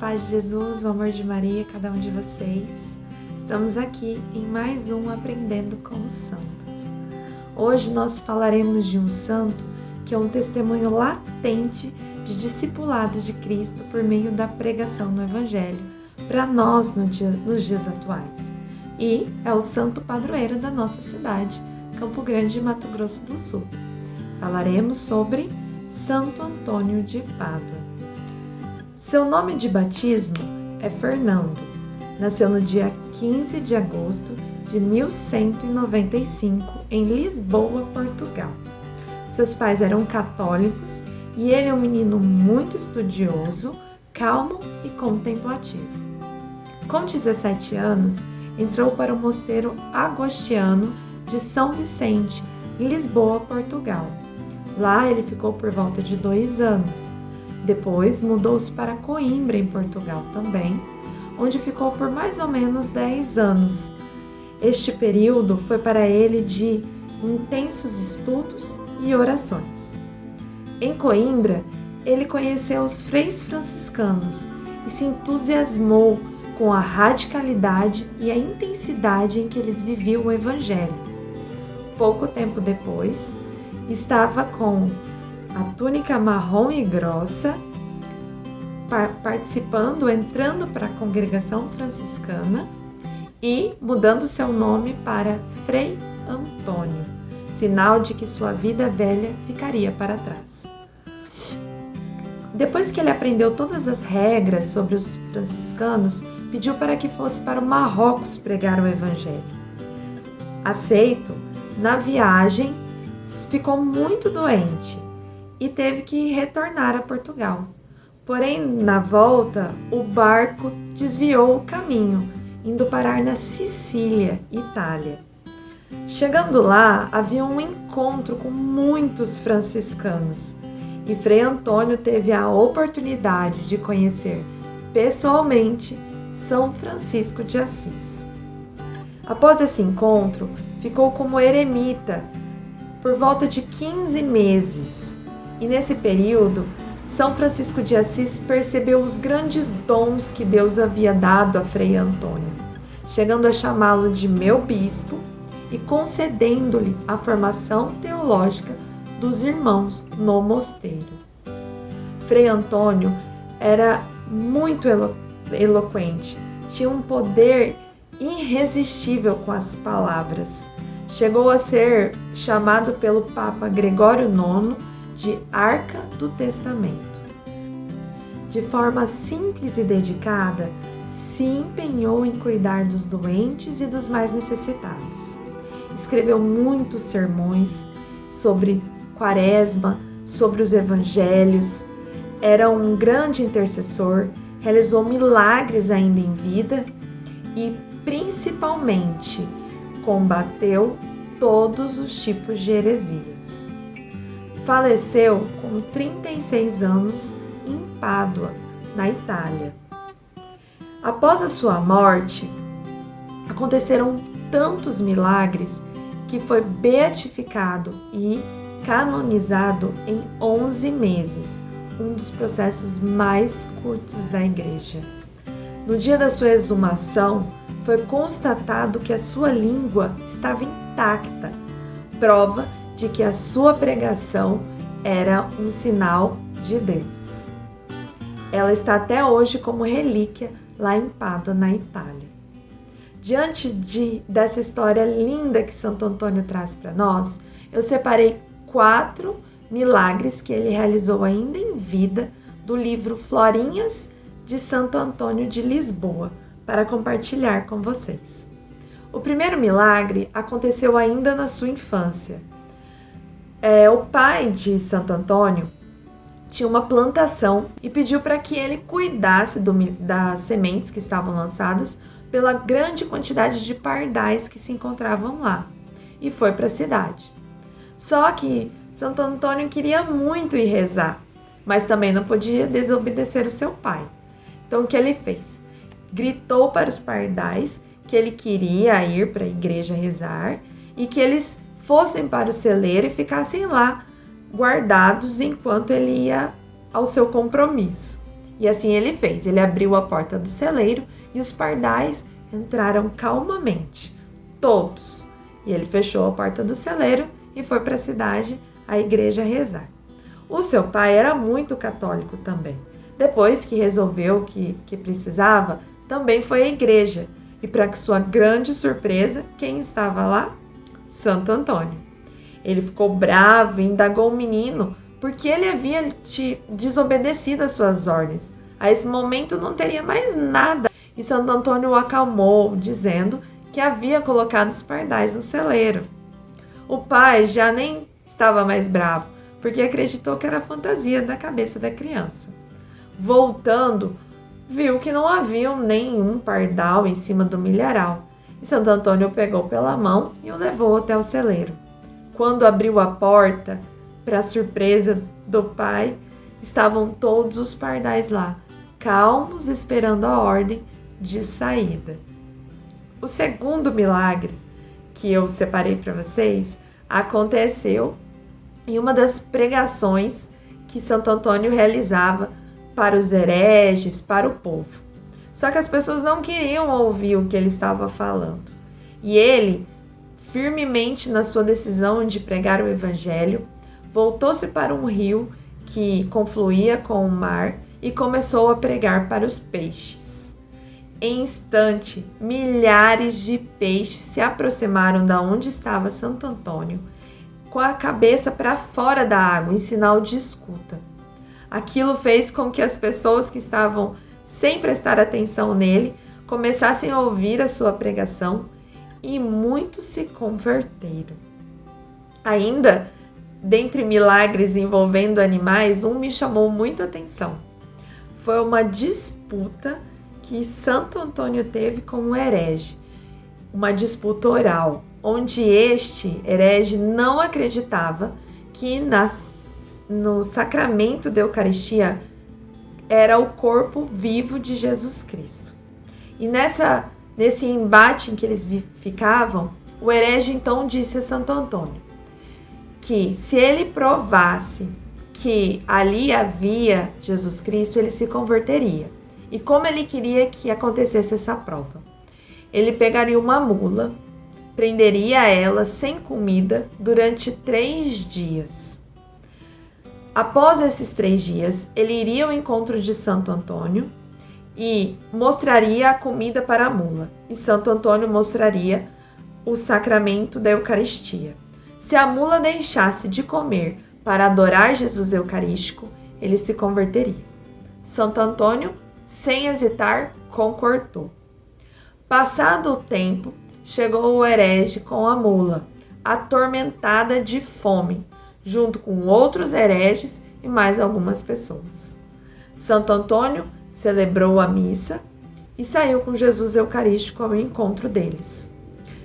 paz de Jesus, o amor de Maria, cada um de vocês. Estamos aqui em mais um Aprendendo com os Santos. Hoje nós falaremos de um santo que é um testemunho latente de discipulado de Cristo por meio da pregação no Evangelho para nós nos dias atuais. E é o santo padroeiro da nossa cidade, Campo Grande, Mato Grosso do Sul. Falaremos sobre Santo Antônio de Pádua. Seu nome de batismo é Fernando. Nasceu no dia 15 de agosto de 1195 em Lisboa, Portugal. Seus pais eram católicos e ele é um menino muito estudioso, calmo e contemplativo. Com 17 anos, entrou para o mosteiro agostiniano de São Vicente, em Lisboa, Portugal. Lá ele ficou por volta de 2 anos. Depois mudou-se para Coimbra, em Portugal também, onde ficou por mais ou menos 10 anos. Este período foi para ele de intensos estudos e orações. Em Coimbra, ele conheceu os freis franciscanos e se entusiasmou com a radicalidade e a intensidade em que eles viviam o Evangelho. Pouco tempo depois, estava com a túnica marrom e grossa, participando, entrando para a congregação franciscana e mudando seu nome para Frei Antônio, sinal de que sua vida velha ficaria para trás. Depois que ele aprendeu todas as regras sobre os franciscanos, pediu para que fosse para o Marrocos pregar o Evangelho. Aceito, na viagem, ficou muito doente e teve que retornar a Portugal. Porém, na volta, o barco desviou o caminho, indo parar na Sicília, Itália. Chegando lá, havia um encontro com muitos franciscanos e Frei Antônio teve a oportunidade de conhecer pessoalmente São Francisco de Assis. Após esse encontro, ficou como eremita por volta de 15 meses. E nesse período, São Francisco de Assis percebeu os grandes dons que Deus havia dado a Frei Antônio, chegando a chamá-lo de meu bispo e concedendo-lhe a formação teológica dos irmãos no mosteiro. Frei Antônio era muito eloquente, tinha um poder irresistível com as palavras. Chegou a ser chamado pelo Papa Gregório IX de Arca do Testamento. De forma simples e dedicada, se empenhou em cuidar dos doentes e dos mais necessitados. Escreveu muitos sermões sobre Quaresma, sobre os evangelhos, era um grande intercessor, realizou milagres ainda em vida e, principalmente, combateu todos os tipos de heresias. Faleceu com 36 anos em Pádua, na Itália. Após a sua morte, aconteceram tantos milagres que foi beatificado e canonizado em 11 meses, um dos processos mais curtos da Igreja. No dia da sua exumação, foi constatado que a sua língua estava intacta, prova de que a sua pregação era um sinal de Deus. Ela está até hoje como relíquia lá em Pádua, na Itália. Diante dessa história linda que Santo Antônio traz para nós, eu separei 4 milagres que ele realizou ainda em vida do livro Florinhas de Santo Antônio de Lisboa, para compartilhar com vocês. O primeiro milagre aconteceu ainda na sua infância. O pai de Santo Antônio tinha uma plantação e pediu para que ele cuidasse das sementes que estavam lançadas pela grande quantidade de pardais que se encontravam lá, e foi para a cidade. Só que Santo Antônio queria muito ir rezar, mas também não podia desobedecer o seu pai. Então o que ele fez? Gritou para os pardais que ele queria ir para a igreja rezar e que eles fossem para o celeiro e ficassem lá guardados enquanto ele ia ao seu compromisso. E assim ele fez. Ele abriu a porta do celeiro e os pardais entraram calmamente, todos. E ele fechou a porta do celeiro e foi para a cidade, à igreja, rezar. O seu pai era muito católico também. Depois que resolveu que precisava, também foi à igreja. E para sua grande surpresa, quem estava lá? Santo Antônio. Ele ficou bravo e indagou o menino porque ele havia desobedecido às suas ordens. A esse momento não teria mais nada. E Santo Antônio o acalmou, dizendo que havia colocado os pardais no celeiro. O pai já nem estava mais bravo, porque acreditou que era fantasia da cabeça da criança. Voltando, viu que não havia nenhum pardal em cima do milharal. E Santo Antônio o pegou pela mão e o levou até o celeiro. Quando abriu a porta, para surpresa do pai, estavam todos os pardais lá, calmos, esperando a ordem de saída. O segundo milagre que eu separei para vocês aconteceu em uma das pregações que Santo Antônio realizava para os hereges, para o povo. Só que as pessoas não queriam ouvir o que ele estava falando. E ele, firmemente na sua decisão de pregar o evangelho, voltou-se para um rio que confluía com o mar e começou a pregar para os peixes. Em instante, milhares de peixes se aproximaram da onde estava Santo Antônio, com a cabeça para fora da água, em sinal de escuta. Aquilo fez com que as pessoas que estavam sem prestar atenção nele começassem a ouvir a sua pregação e muitos se converteram. Ainda, dentre milagres envolvendo animais, um me chamou muito a atenção. Foi uma disputa que Santo Antônio teve com um herege, uma disputa oral, onde este herege não acreditava que no sacramento da Eucaristia era o corpo vivo de Jesus Cristo. E nesse embate em que eles ficavam, o herege então disse a Santo Antônio que se ele provasse que ali havia Jesus Cristo, ele se converteria. E como ele queria que acontecesse essa prova? Ele pegaria uma mula, prenderia ela sem comida durante 3 dias. Após esses 3 dias, ele iria ao encontro de Santo Antônio e mostraria a comida para a mula. E Santo Antônio mostraria o sacramento da Eucaristia. Se a mula deixasse de comer para adorar Jesus Eucarístico, ele se converteria. Santo Antônio, sem hesitar, concordou. Passado o tempo, chegou o herege com a mula, atormentada de fome, junto com outros hereges e mais algumas pessoas. Santo Antônio celebrou a missa e saiu com Jesus Eucarístico ao encontro deles.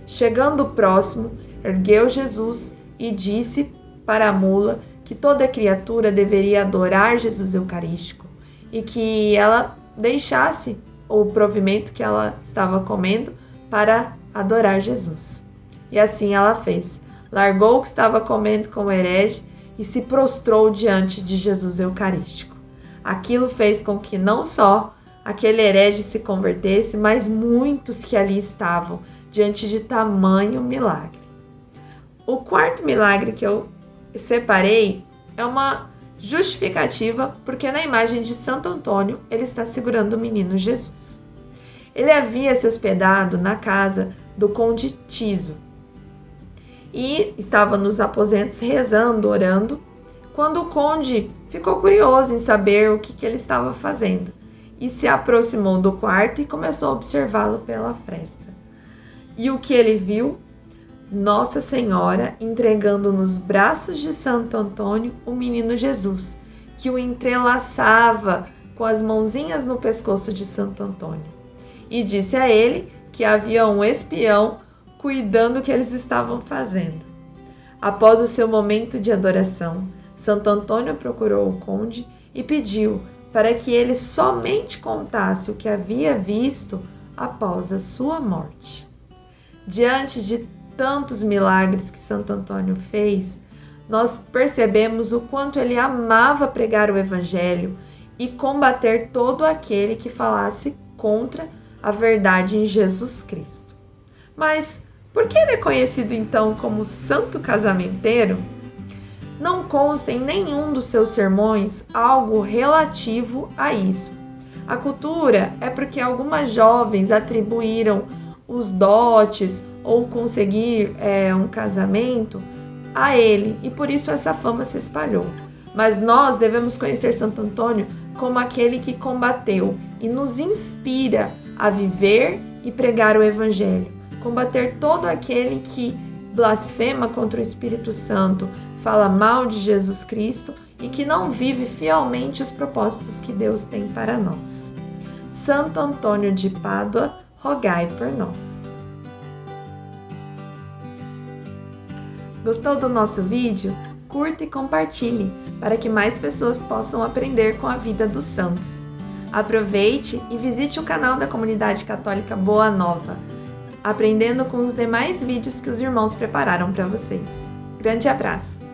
Chegando próximo, ergueu Jesus e disse para a mula que toda criatura deveria adorar Jesus Eucarístico e que ela deixasse o provimento que ela estava comendo para adorar Jesus. E assim ela fez. Largou o que estava comendo com o herege e se prostrou diante de Jesus Eucarístico. Aquilo fez com que não só aquele herege se convertesse, mas muitos que ali estavam diante de tamanho milagre. O quarto milagre que eu separei é uma justificativa, porque na imagem de Santo Antônio ele está segurando o menino Jesus. Ele havia se hospedado na casa do conde Tiso e estava nos aposentos rezando, orando, quando o conde ficou curioso em saber o que ele estava fazendo e se aproximou do quarto e começou a observá-lo pela fresta. E o que ele viu? Nossa Senhora entregando nos braços de Santo Antônio o menino Jesus, que o entrelaçava com as mãozinhas no pescoço de Santo Antônio. E disse a ele que havia um espião cuidando do que eles estavam fazendo. Após o seu momento de adoração, Santo Antônio procurou o conde e pediu para que ele somente contasse o que havia visto após a sua morte. Diante de tantos milagres que Santo Antônio fez, nós percebemos o quanto ele amava pregar o Evangelho e combater todo aquele que falasse contra a verdade em Jesus Cristo. Mas por que ele é conhecido então como Santo Casamenteiro? Não consta em nenhum dos seus sermões algo relativo a isso. A cultura é porque algumas jovens atribuíram os dotes ou conseguir um casamento a ele, e por isso essa fama se espalhou. Mas nós devemos conhecer Santo Antônio como aquele que combateu e nos inspira a viver e pregar o Evangelho, combater todo aquele que blasfema contra o Espírito Santo, fala mal de Jesus Cristo e que não vive fielmente os propósitos que Deus tem para nós. Santo Antônio de Pádua, rogai por nós. Gostou do nosso vídeo? Curta e compartilhe para que mais pessoas possam aprender com a vida dos santos. Aproveite e visite o canal da Comunidade Católica Boa Nova, aprendendo com os demais vídeos que os irmãos prepararam para vocês. Grande abraço!